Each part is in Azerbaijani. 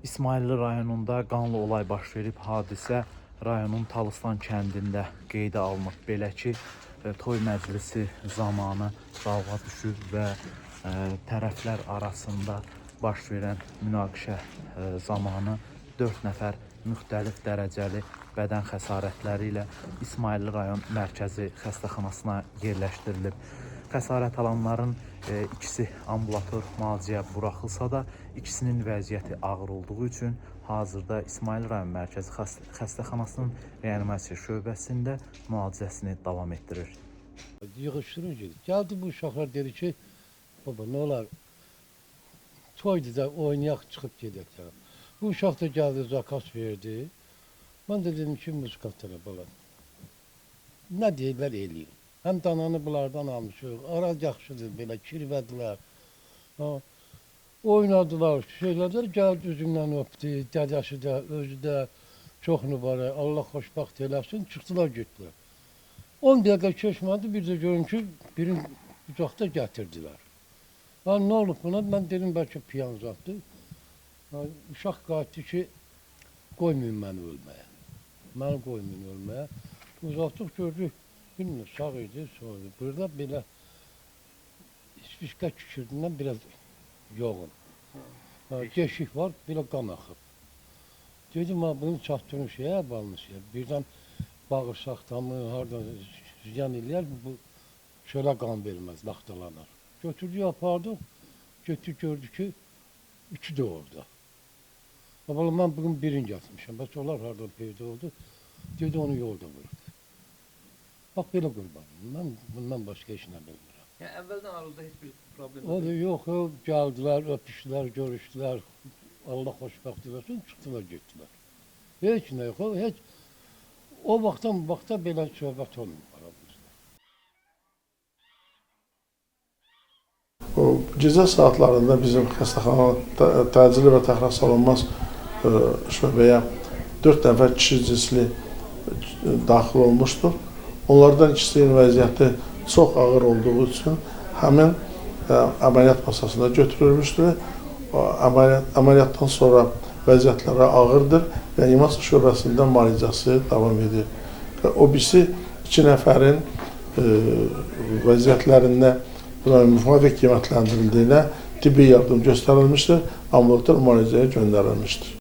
İsmailli rayonunda qanlı olay baş verib. Hadisə rayonun Talıstan kəndində qeydə alınıb. Belə ki, toy məclisi zamanı dalğa düşüb və tərəflər arasında baş verən münaqişə zamanı 4 nəfər müxtəlif dərəcəli bədən xəsarətləri ilə İsmailli rayon mərkəzi xəstəxanasına yerləşdirilib. Xəsarət alanların ikisi ambulator müalicəyə buraxılsa da, ikisinin vəziyyəti ağır olduğu üçün hazırda İsmailli rayon mərkəzi xəstəxanasının reanimasiya şöbəsində müalicəsini davam etdirir. Yığışdırıcı. Geldi bu uşaqlar dedi ki, baba ne olar toydu da oynayaq çıxıb gedək ya. Bu uşaq da geldi zakas verdi. Ben de dedim ki müzikantlara bala. Ne deyirlər eləyim. Hem dananı bunlardan almışıq. Araz yaxşıdır belə kirvədilər. Oynadılar, şeylədir. Gəldi üzümdən öpdü. Dədəsi də, özü də çox nübarə. Allah xoşbaxt eləsin. Çıxdılar getdilər. 10 dəqiqə keçmədi. Bir də görün ki birini uzaqda gətirdilər. Ne olub buna? Ben dedim bəlkə piyan uzaqdır. Uşaq qayıtdı ki qoymayın məni ölməyə. Məni qoymayın ölməyə. Uzaqdıq gördük. Bilmiyorum sağ idi, sol idi. Burada belə İspiçka kükürdündən biraz yoğun. Deşik var, belə qan axıb. Dedim, bunu çatdırın şeyə, balını şeyə. Birdən bağırsaqdan mı, hardan ziyan eləyər, bu çölə qan verməz, laxtalanar. Götürdük, apardıq, götürdük, gördük ki, 2 de orada. Babalı, mən bugün birini yatmışam, bəs onlar hardan peyda oldu, dedi onu yolda vurdu. Bak belə qurbanım, mən bundan başqa heç nə bilmirəm. Yəni əvvəldən aranızda heç bir problem yox? Yox, gəldilər, öpüşdülər, görüşdülər. Allah xoşbəxt eləsin, çıxdılar, getdilər. Heç nə yox, heç o vaxtdan bu vaxta belə söhbət olmuyor aramızda. O gecə saatlarında bizim xəstəxana təcili və təxirəsalınmaz şöbəyə 4 nəfər kişi cinsli daxil olmuşdur. Onlardan ikisinin vəziyyəti çox ağır olduğu üçün həmin əməliyyat masasına götürülmüşdür. Əməliyyatdan sonra vəziyyətləri ağırdır. Reanimasiya şöbəsində müalicəsi davam edir. O birisi 2 nəfərin vəziyyətlərində müvafiq qiymətləndirildiyinə tibbi yardım göstərilmişdir. Ambulator müalicəyə göndərilmişdir.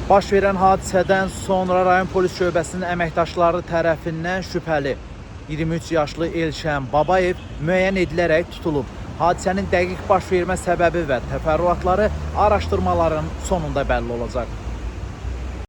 Baş verən hadisədən sonra rayon polis şöbəsinin əməkdaşları tərəfindən şübhəli 23 yaşlı Elşən Babayev müəyyən edilərək tutulub. Hadisənin dəqiq baş vermə səbəbi və təfərrüatları araşdırmaların sonunda bəlli olacaq.